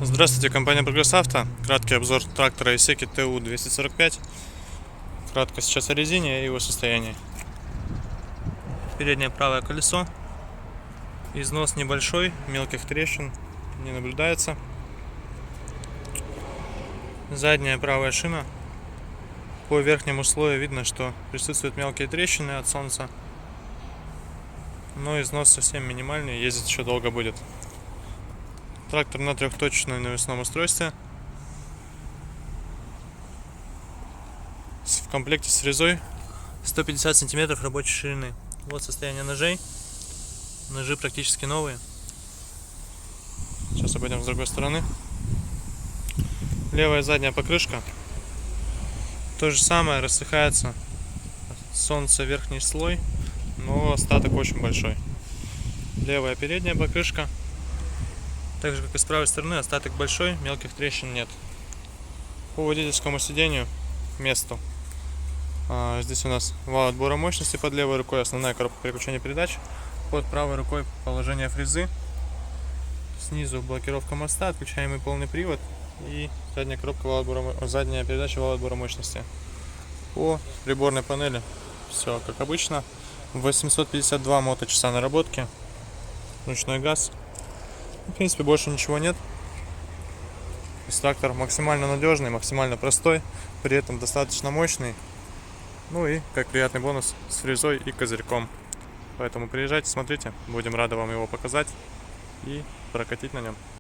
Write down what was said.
Здравствуйте, компания Прогресс Авто. Краткий обзор трактора Исеки ТУ-245. Кратко сейчас о резине и его состоянии. Переднее правое колесо. Износ небольшой, мелких трещин не наблюдается. Задняя правая шина. По верхнему слою видно, что присутствуют мелкие трещины от солнца. Но износ совсем минимальный, ездить еще долго будет. Трактор на трехточечном навесном устройстве. В комплекте с фрезой 150 сантиметров рабочей ширины. Вот состояние ножей. Ножи практически новые. Сейчас обойдем с другой стороны. Левая задняя покрышка. То же самое, рассыхается солнце верхний слой, но остаток очень большой. Левая передняя покрышка. Так же как и с правой стороны, остаток большой, мелких трещин нет. По водительскому сидению, месту. Здесь у нас вал отбора мощности под левой рукой, основная коробка переключения передач. Под правой рукой положение фрезы. Снизу блокировка моста, отключаемый полный привод и задняя коробка вала отбора, задняя передача вала отбора мощности. По приборной панели все как обычно. 852 моточаса наработки. Ручной газ. В принципе, больше ничего нет. Трактор максимально надежный, максимально простой, при этом достаточно мощный. Ну и, как приятный бонус, с фрезой и козырьком. Поэтому приезжайте, смотрите, будем рады вам его показать и прокатить на нем.